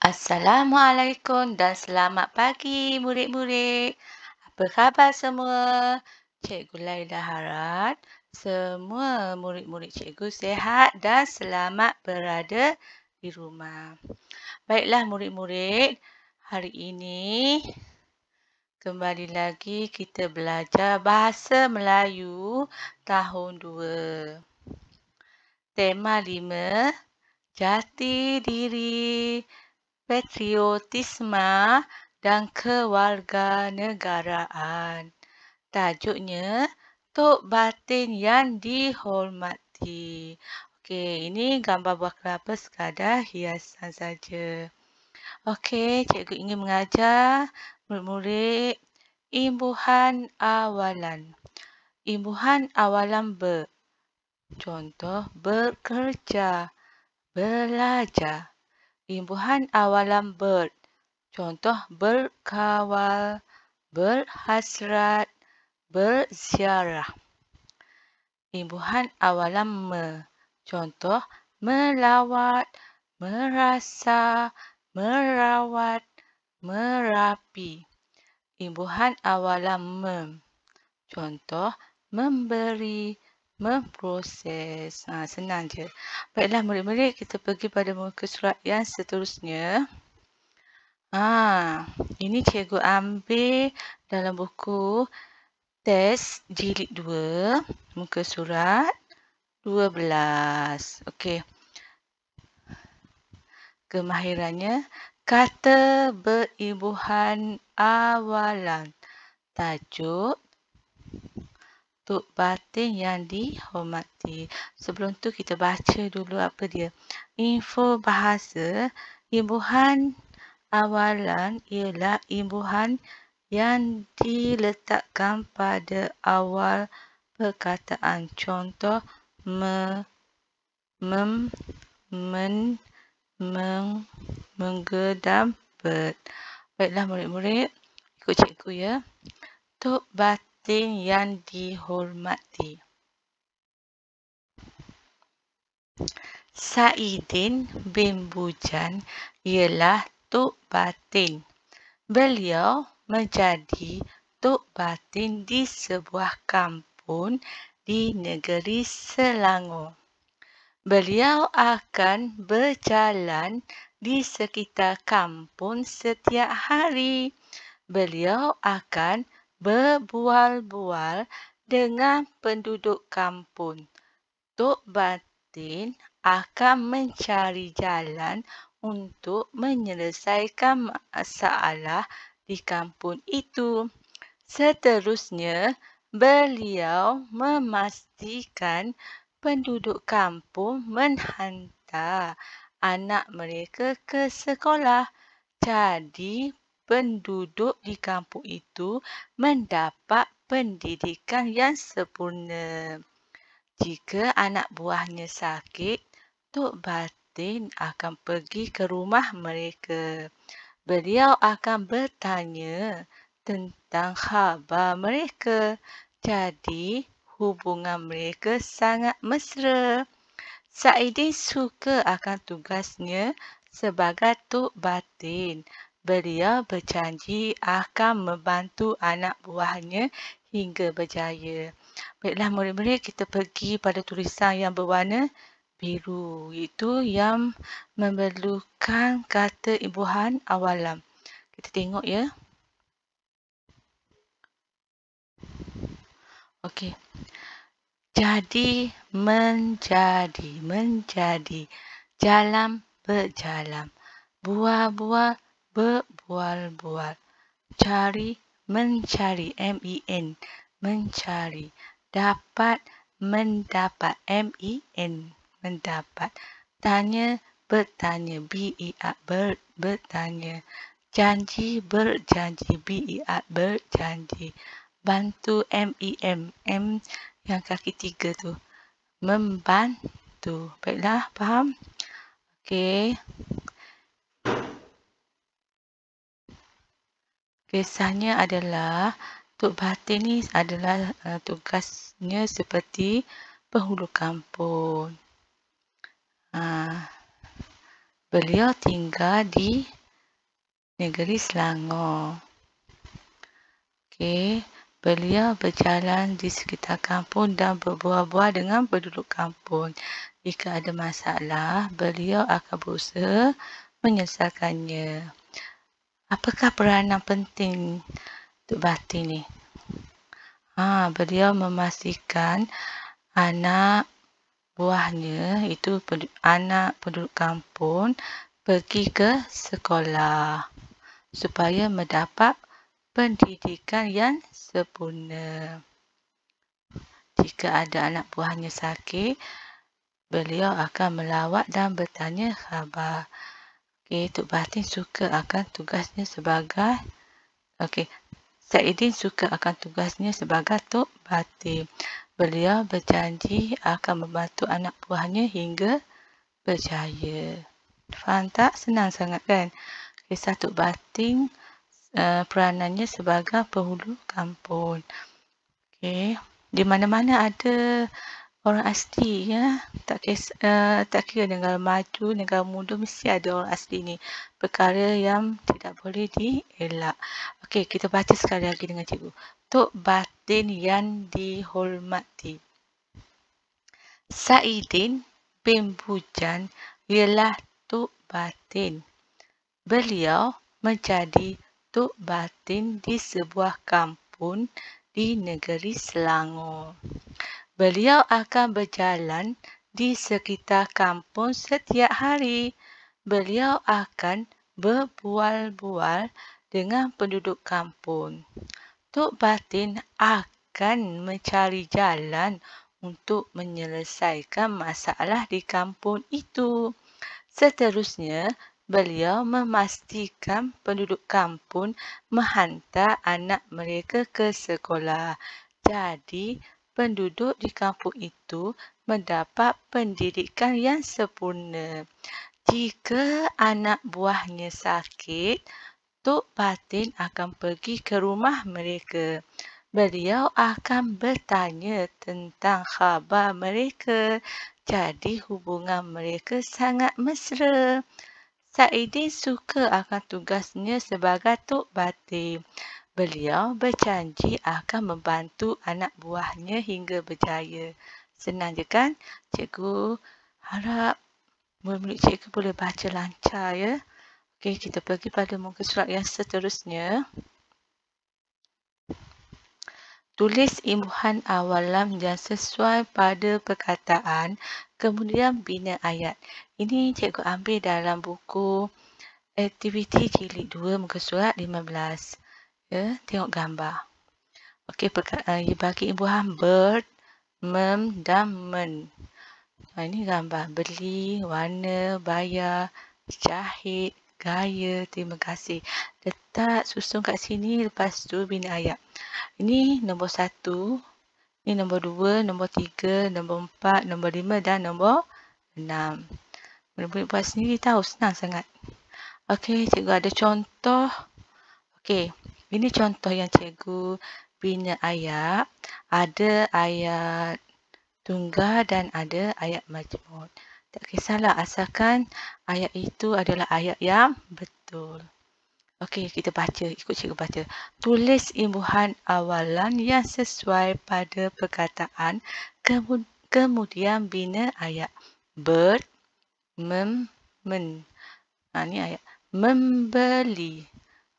Assalamualaikum dan selamat pagi murid-murid. Apa khabar semua? Cikgu Laila harap semua murid-murid cikgu sihat dan selamat berada di rumah. Baiklah murid-murid, hari ini kembali lagi kita belajar bahasa Melayu tahun 2. Tema 5, jati diri, patriotisme dan kewarganegaraan. Tajuknya, Tok Batin yang dihormati. Okey, ini gambar buah kelapa sekadar hiasan saja. Okey, cikgu ingin mengajar murid-murid imbuhan awalan. Imbuhan awalan ber. Contoh, bekerja, belajar. Imbuhan awalan ber. Contoh, berkawal, berhasrat, berziarah. Imbuhan awalan me. Contoh, melawat, merasa, merawat, merapi. Imbuhan awalan mem. Contoh, memberi, memproses. Senang je. Baiklah murid-murid, kita pergi pada muka surat yang seterusnya. Ini cikgu ambil dalam buku teks jilid 2, muka surat 12. Okey. Kemahirannya, kata berimbuhan awalan. Tajuk, Tok Batin yang dihormati. Sebelum tu kita baca dulu apa dia. Info bahasa, imbuhan awalan ialah imbuhan yang diletakkan pada awal perkataan. Contoh, me, mem, men, meng, menggedam, ber. Baiklah murid-murid, ikut cikgu ya. Tok Batin yang dihormati. Saidin bin Bujan ialah Tok Batin. Beliau menjadi Tok Batin di sebuah kampung di negeri Selangor. Beliau akan berjalan di sekitar kampung setiap hari. Beliau akan berbual-bual dengan penduduk kampung. Tok Batin akan mencari jalan untuk menyelesaikan masalah di kampung itu. Seterusnya, beliau memastikan penduduk kampung menghantar anak mereka ke sekolah. Jadi, penduduk di kampung itu mendapat pendidikan yang sempurna. Jika anak buahnya sakit, Tok Batin akan pergi ke rumah mereka. Beliau akan bertanya tentang khabar mereka. Jadi, hubungan mereka sangat mesra. Saidin suka akan tugasnya sebagai Tok Batin. Beliau berjanji akan membantu anak buahnya hingga berjaya. Baiklah murid-murid, kita pergi pada tulisan yang berwarna biru. Itu yang memerlukan kata imbuhan awalan. Kita tengok ya. Okey. Jadi, menjadi, menjadi. Jalan, berjalan. Bual-bual, berbual-bual. Cari, mencari, M-E-N. Mencari. Dapat, mendapat, M-E-N. Mendapat. Tanya, bertanya, B-E-A, bertanya. Janji, berjanji, B-E-A, berjanji. Bantu, M-E-M, M yang kaki 3 tu. Membantu. Baiklah, faham? Okey. Kisahnya adalah Tok Batin ni adalah tugasnya seperti penghulu kampung. Beliau tinggal di negeri Selangor. Okey, beliau berjalan di sekitar kampung dan berbual-bual dengan penduduk kampung. Jika ada masalah, beliau akan berusaha menyelesaikannya. Apakah peranan penting Tok Bati ni? Beliau memastikan anak buahnya, itu anak penduduk kampung, pergi ke sekolah supaya mendapat pendidikan yang sempurna. Jika ada anak buahnya sakit, beliau akan melawat dan bertanya khabar. Tok Batin suka akan tugasnya sebagai Saidin suka akan tugasnya sebagai Tok Batin. Beliau berjanji akan membantu anak buahnya hingga berjaya. Faham tak? Senang sangat kan? Kisah Tok Batin peranannya sebagai penghulu kampung. Di mana-mana ada orang asli, ya. Tak kira negara maju, negara mundur, mesti ada orang asli ni. Perkara yang tidak boleh dielak. Kita baca sekali lagi dengan cikgu. Tok Batin yang dihormati. Saidin bin Bujan ialah Tok Batin. Beliau menjadi Tok Batin di sebuah kampung di negeri Selangor. Beliau akan berjalan di sekitar kampung setiap hari. Beliau akan berbual-bual dengan penduduk kampung. Tok Batin akan mencari jalan untuk menyelesaikan masalah di kampung itu. Seterusnya, beliau memastikan penduduk kampung menghantar anak mereka ke sekolah. Jadi, penduduk di kampung itu mendapat pendidikan yang sempurna. Jika anak buahnya sakit, Tok Batin akan pergi ke rumah mereka. Beliau akan bertanya tentang khabar mereka. Jadi hubungan mereka sangat mesra. Saidin suka akan tugasnya sebagai Tok Batin. Beliau berjanji akan membantu anak buahnya hingga berjaya. Senang je kan? Cikgu harap murid-murid cikgu boleh baca lancar, ya. Kita pergi pada muka surat yang seterusnya. Tulis imbuhan awalan yang sesuai pada perkataan, kemudian bina ayat. Ini cikgu ambil dalam buku aktiviti jilid 2 muka surat 15. Ya, tengok gambar. Bagi imbuhan ber, mem dan men. Ini gambar beli, warna, bayar, jahit, gaya, terima kasih. Letak susun kat sini, lepas tu bina ayat. Ini nombor 1, ini nombor 2, nombor 3, nombor 4, nombor 5 dan nombor 6. Murid-murid buat sendiri tahu, senang sangat. Cikgu ada contoh. Ini contoh yang cikgu bina ayat. Ada ayat tunggal dan ada ayat majmud. Tak kisahlah, asalkan ayat itu adalah ayat yang betul. Kita baca, ikut cikgu baca. Tulis imbuhan awalan yang sesuai pada perkataan, kemudian bina ayat. Ber, mem, men. Ini ayat. Membeli,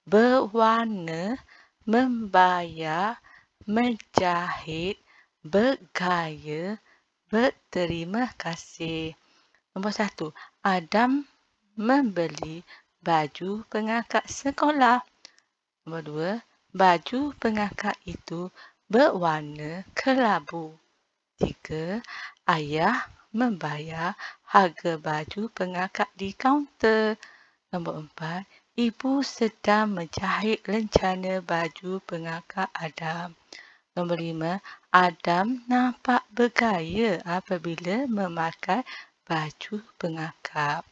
berwarna, membayar, menjahit, bergaya, berterima kasih. Nombor 1. Adam membeli baju pengangkat sekolah. Nombor 2. Baju pengangkat itu berwarna kelabu. 3. Ayah membayar harga baju pengangkat di kaunter. Nombor 4. Ibu sedang menjahit lencana baju pengangkat Adam. Nombor 5. Adam nampak bergaya apabila memakai baju pengangkat.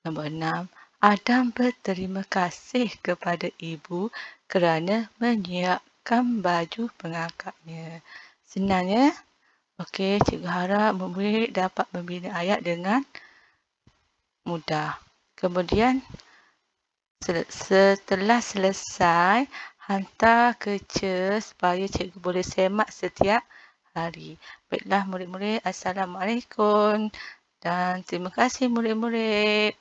Nombor 6. Adam berterima kasih kepada ibu kerana menyiapkan baju pengangkatnya. Senang, ya? Cikgu harap murid dapat membina ayat dengan mudah. Kemudian, Setelah selesai, hantar kerja supaya cikgu boleh semak setiap hari. Baiklah murid-murid, Assalamualaikum dan terima kasih murid-murid.